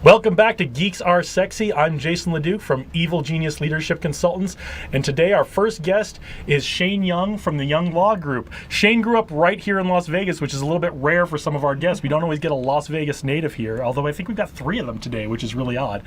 Welcome back to Geeks Are Sexy. I'm Jason LeDuc from Evil Genius Leadership Consultants, and today our first guest is Shane Young from the Young Law Group. Shane grew up right here in Las Vegas, which is a little bit rare for some of our guests. We don't always get a Las Vegas native here, although I think we've got 3 of them today, which is really odd.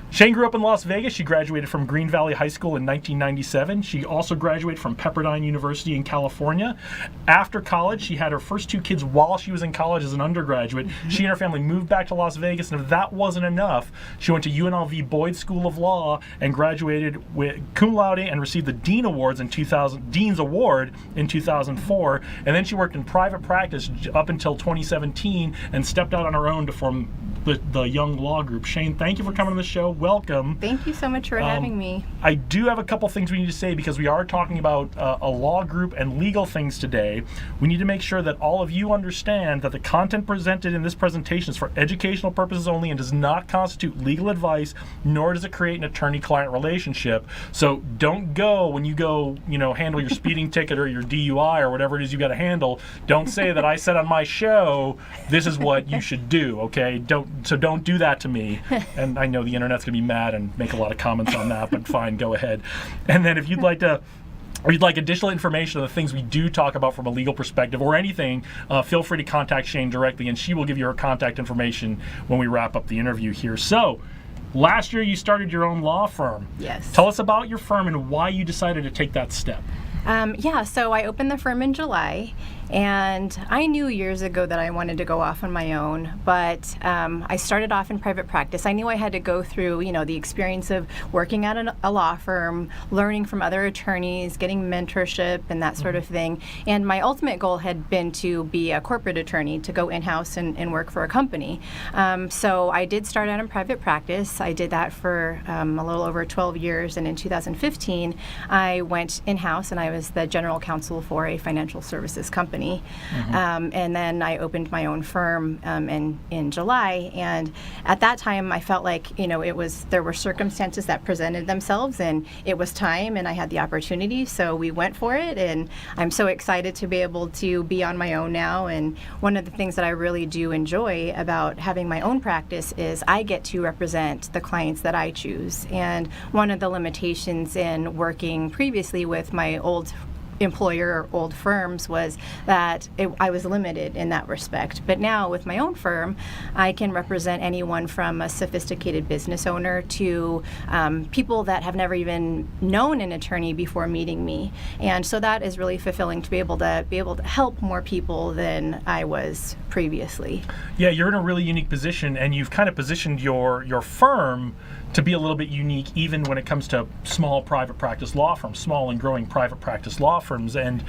Shane grew up in Las Vegas. She graduated from Green Valley High School in 1997. She also graduated from Pepperdine University in California. After college, she had her first 2 kids while she was in college as an undergraduate. She and her family moved back to Las Vegas, and if that wasn't enough, she went to UNLV Boyd School of Law and graduated with cum laude and received the Dean's Award in 2004. And then she worked in private practice up until 2017 and stepped out on her own to form the Young Law Group. Shane, thank you for coming on the show. Welcome. Thank you so much for having me. I do have a couple things we need to say because we are talking about a law group and legal things today. We need to make sure that all of you understand that the content presented in this presentation is for educational purposes only and does not constitute legal advice, nor does it create an attorney-client relationship. So don't go when you go, handle your speeding ticket or your DUI or whatever it is you got to handle. Don't say that I said on my show, this is what you should do, okay? Don't do that to me. And I know the internet's going to be mad and make a lot of comments on that, but fine, go ahead. And then if you'd like additional information on the things we do talk about from a legal perspective or anything, feel free to contact Shane directly, and she will give you her contact information when we wrap up the interview here. So, last year you started your own law firm. Yes. Tell us about your firm and why you decided to take that step. So I opened the firm in July, and I knew years ago that I wanted to go off on my own, but I started off in private practice. I knew I had to go through, the experience of working at a law firm, learning from other attorneys, getting mentorship and that sort of thing. And my ultimate goal had been to be a corporate attorney, to go in-house and work for a company. So I did start out in private practice. I did that for a little over 12 years, and in 2015, I went in-house and I was the general counsel for a financial services company. And then I opened my own firm in July, and at that time I felt like there were circumstances that presented themselves, and it was time, and I had the opportunity, so we went for it. And I'm so excited to be able to be on my own now. And one of the things that I really do enjoy about having my own practice is I get to represent the clients that I choose. And one of the limitations in working previously with my old employer or old firms was that I was limited in that respect. But now with my own firm, I can represent anyone from a sophisticated business owner to people that have never even known an attorney before meeting me. And so that is really fulfilling to be able to help more people than I was previously. Yeah, you're in a really unique position, and you've kind of positioned your firm to be a little bit unique even when it comes to small private practice law firms, small and growing private practice law firms. And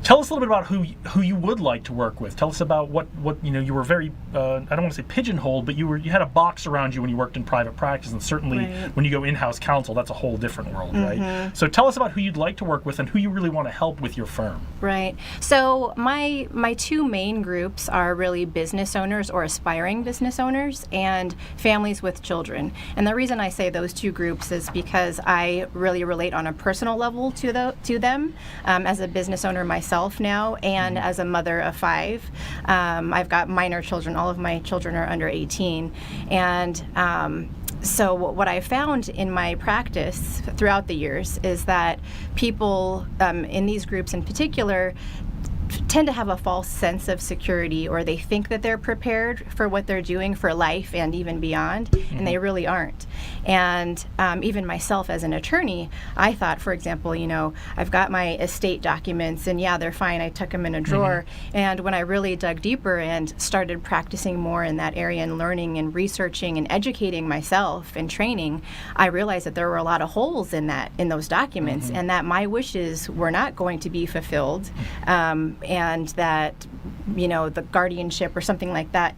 tell us a little bit about who you would like to work with. Tell us about what you were very, I don't want to say pigeonholed, but you had a box around you when you worked in private practice, and certainly when you go in-house counsel, that's a whole different world, right? So tell us about who you'd like to work with and who you really want to help with your firm. Right. So my 2 main groups are really business owners or aspiring business owners and families with children. And the reason I say those 2 groups is because I really relate on a personal level to them as a business owner myself now, and as a mother of 5. I've got minor children. All of my children are under 18. And so what I found in my practice throughout the years is that people in these groups in particular tend to have a false sense of security, or they think that they're prepared for what they're doing for life and even beyond, and they really aren't. And even myself as an attorney, I thought, for example, I've got my estate documents, and yeah, they're fine. I took them in a drawer. And when I really dug deeper and started practicing more in that area and learning and researching and educating myself and training, I realized that there were a lot of holes in those documents, and that my wishes were not going to be fulfilled. And that, the guardianship or something like that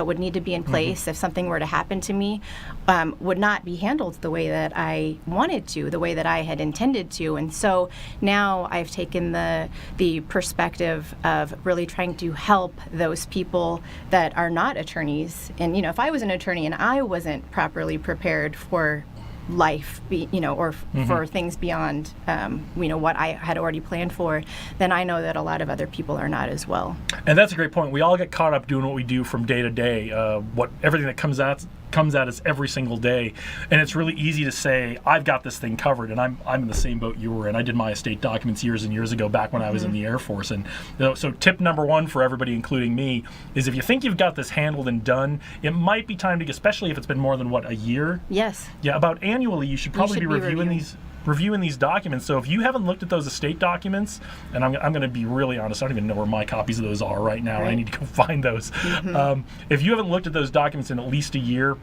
would need to be in place if something were to happen to me would not be handled the way that I wanted to, the way that I had intended to. And so now I've taken the perspective of really trying to help those people that are not attorneys. And, if I was an attorney and I wasn't properly prepared for life, or for things beyond, what I had already planned for, then I know that a lot of other people are not as well. And that's a great point. We all get caught up doing what we do from day to day, everything that comes at us every single day, and it's really easy to say I've got this thing covered, and I'm in the same boat you were in. I did my estate documents years and years ago, back when I was in the Air Force. And so tip number one for everybody, including me, is if you think you've got this handled and done, it might be time to, especially if it's been more than a year. Yes. Yeah, about annually you should probably be reviewing these documents. So if you haven't looked at those estate documents, and I'm going to be really honest, I don't even know where my copies of those are right now. Right. I need to go find those. If you haven't looked at those documents in at least a year,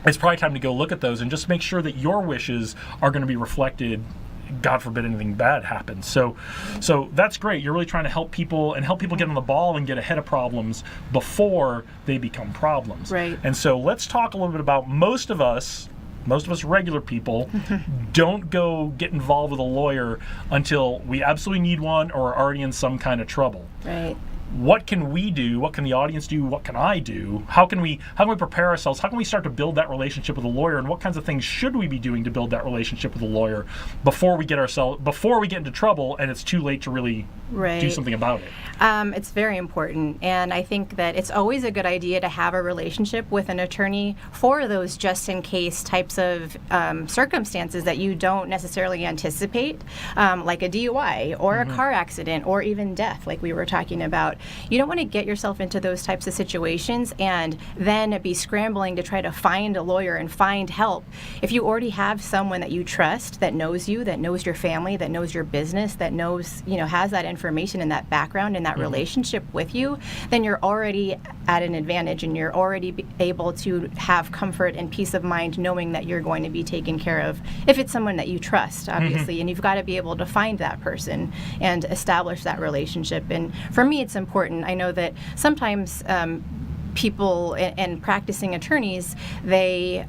it's probably time to go look at those and just make sure that your wishes are going to be reflected. God forbid anything bad happens. So that's great. You're really trying to help people get on the ball and get ahead of problems before they become problems. Right. And so let's talk a little bit about most of us regular people don't go get involved with a lawyer until we absolutely need one or are already in some kind of trouble. Right. What can we do? What can the audience do? What can I do? How can we prepare ourselves? How can we start to build that relationship with a lawyer? And what kinds of things should we be doing to build that relationship with a lawyer before we get into trouble and it's too late to really do something about it? It's very important, and I think that it's always a good idea to have a relationship with an attorney for those just-in-case types of circumstances that you don't necessarily anticipate, like a DUI or a car accident or even death, like we were talking about. You don't want to get yourself into those types of situations and then be scrambling to try to find a lawyer and find help. If you already have someone that you trust, that knows you, that knows your family, that knows your business, that knows, has that information and that background and that relationship with you, then you're already at an advantage, and you're already able to have comfort and peace of mind knowing that you're going to be taken care of if it's someone that you trust, obviously. And you've got to be able to find that person and establish that relationship. And for me, it's important. I know that sometimes people and practicing attorneys, they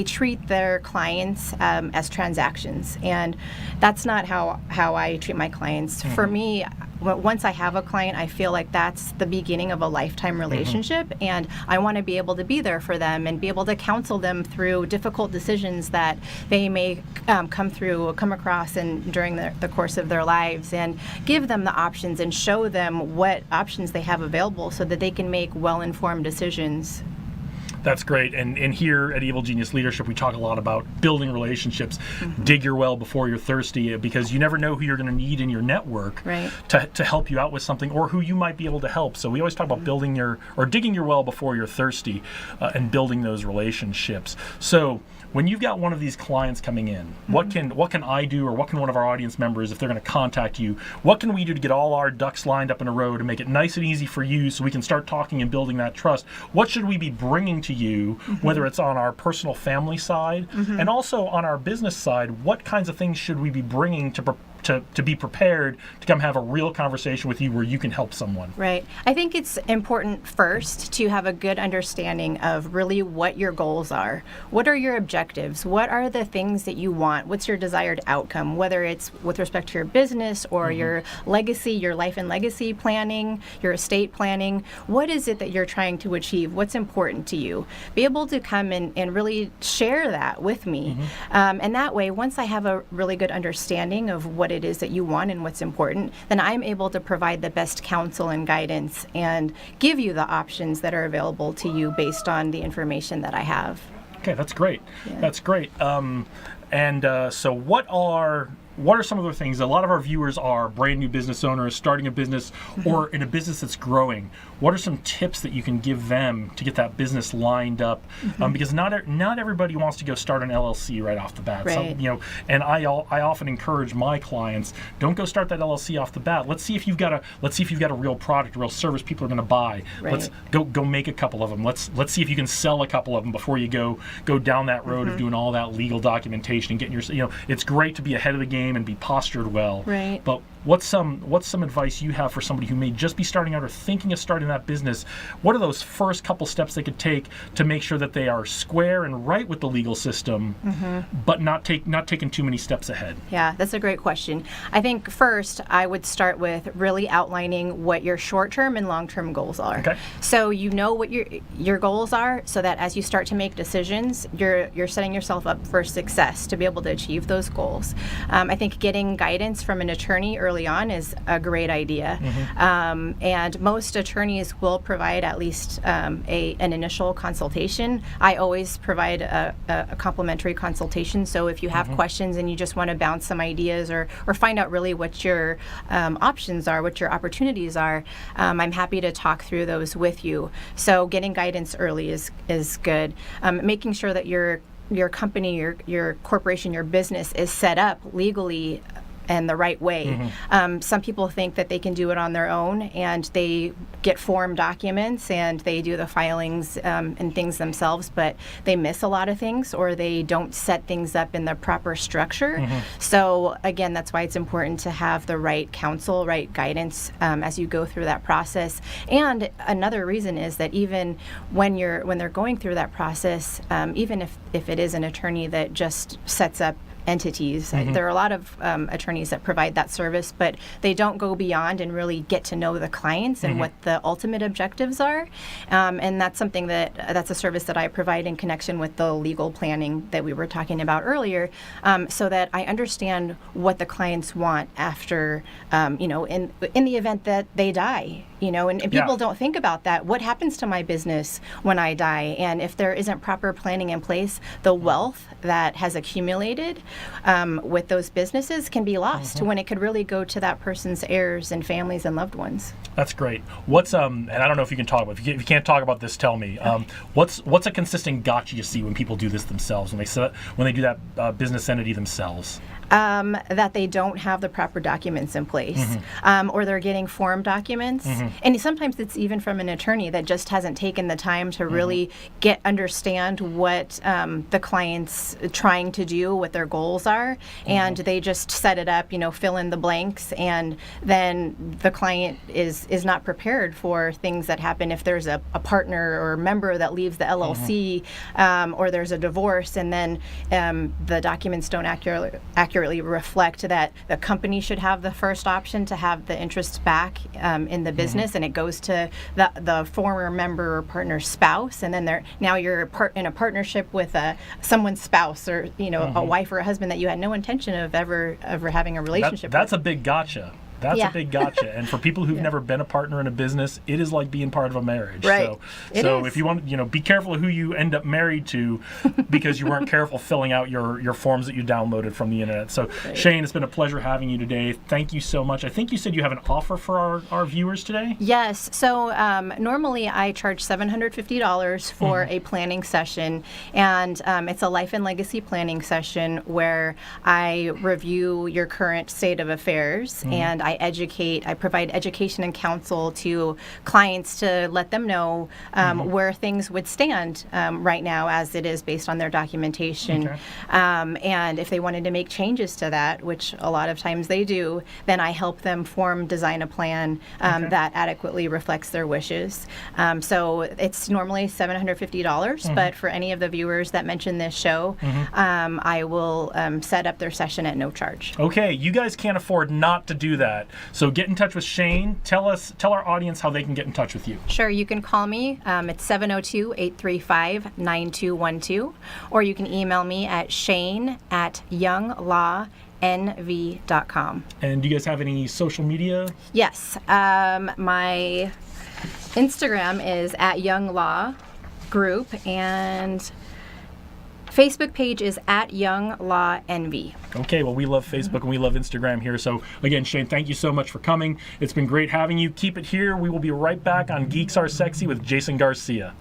treat their clients as transactions, and that's not how I treat my clients. For me, once I have a client, I feel like that's the beginning of a lifetime relationship, and I want to be able to be there for them and be able to counsel them through difficult decisions that they may come across and during the course of their lives, and give them the options and show them what options they have available so that they can make well-informed decisions. That's great. And here at Evil Genius Leadership, we talk a lot about building relationships. Dig your well before you're thirsty, because you never know who you're going to need in your network to help you out with something, or who you might be able to help. So we always talk about digging your well before you're thirsty, and building those relationships. So when you've got one of these clients coming in, what can I do, or what can one of our audience members, if they're going to contact you, what can we do to get all our ducks lined up in a row to make it nice and easy for you so we can start talking and building that trust? What should we be bringing to you, whether it's on our personal family side and also on our business side? What kinds of things should we be bringing to be prepared to come have a real conversation with you where you can help someone? Right. I think it's important first to have a good understanding of really what your goals are. What are your objectives? What are the things that you want? What's your desired outcome, whether it's with respect to your business or your legacy, your life and legacy planning, your estate planning? What is it that you're trying to achieve? What's important to you? Be able to come and really share that with me. And that way, once I have a really good understanding of what it is that you want and what's important, then I'm able to provide the best counsel and guidance and give you the options that are available to you based on the information that I have. Okay, that's great. Yeah. That's great. So what are some of the things? A lot of our viewers are brand new business owners, starting a business, or in a business that's growing. What are some tips that you can give them to get that business lined up? Because not everybody wants to go start an LLC right off the bat. Right. And I often encourage my clients, don't go start that LLC off the bat. Let's see if you've got a real product, a real service people are going to buy. Right. Let's go make a couple of them. Let's see if you can sell a couple of them before you go down that road of doing all that legal documentation and getting your. It's great to be ahead of the game game and be postured well. Right. But what's some advice you have for somebody who may just be starting out or thinking of starting that business? What are those first couple steps they could take to make sure that they are square and right with the legal system, but not taking too many steps ahead? Yeah, that's a great question. I think first I would start with really outlining what your short-term and long-term goals are. Okay. So you know what your goals are, so that as you start to make decisions, you're setting yourself up for success to be able to achieve those goals. I think getting guidance from an attorney early on is a great idea. And most attorneys will provide at least an initial consultation. I always provide a complimentary consultation. So if you have questions and you just want to bounce some ideas or find out really what your options are, what your opportunities are, I'm happy to talk through those with you. So getting guidance early is good. Making sure that your company, your corporation, your business is set up legally and the right way. Some people think that they can do it on their own, and they get form documents and they do the filings and things themselves, but they miss a lot of things, or they don't set things up in the proper structure. So again, that's why it's important to have the right counsel, right guidance as you go through that process. And another reason is that even when they're going through that process, even if it is an attorney that just sets up entities. There are a lot of attorneys that provide that service, but they don't go beyond and really get to know the clients and what the ultimate objectives are. And that's something that's a service that I provide in connection with the legal planning that we were talking about earlier, so that I understand what the clients want after, in the event that they die. And people don't think about that. What happens to my business when I die? And if there isn't proper planning in place, the wealth that has accumulated with those businesses can be lost when it could really go to that person's heirs and families and loved ones. That's great. What's and I don't know if you can talk about. If you can't talk about this, tell me. What's a consistent gotcha you see when people do this themselves, when they do that business entity themselves? That they don't have the proper documents in place, or they're getting form documents. And sometimes it's even from an attorney that just hasn't taken the time to really understand what the client's trying to do, what their goals are, and they just set it up, fill in the blanks, and then the client is not prepared for things that happen if there's a partner or member that leaves the LLC, or there's a divorce, and then the documents don't accurately reflect that the company should have the first option to have the interests back in the business, and it goes to the former member or partner's spouse, and then you're in a partnership with someone's spouse, or a wife or a husband that you had no intention of ever having a relationship with. That's a big gotcha. That's a big gotcha. And for people who've never been a partner in a business, it is like being part of a marriage. Right. So if you want, be careful of who you end up married to, because you weren't careful filling out your forms that you downloaded from the internet. So Shane, it's been a pleasure having you today. Thank you so much. I think you said you have an offer for our viewers today? Yes. So normally I charge $750 for a planning session, and it's a life and legacy planning session where I review your current state of affairs, and I provide education and counsel to clients to let them know where things would stand right now as it is based on their documentation. Okay. And if they wanted to make changes to that, which a lot of times they do, then I help them design a plan that adequately reflects their wishes. So it's normally $750, but for any of the viewers that mention this show, I will set up their session at no charge. Okay, you guys can't afford not to do that. So get in touch with Shane. Tell our audience how they can get in touch with you. Sure, you can call me. It's 702-835-9212, or you can email me at shane@younglawNV.com. And do you guys have any social media? Yes, my Instagram is @YoungLawGroup, and Facebook page is @YoungLawNV. Okay, well, we love Facebook and we love Instagram here. So, again, Shane, thank you so much for coming. It's been great having you. Keep it here. We will be right back on Geeks Are Sexy with Jason Garcia.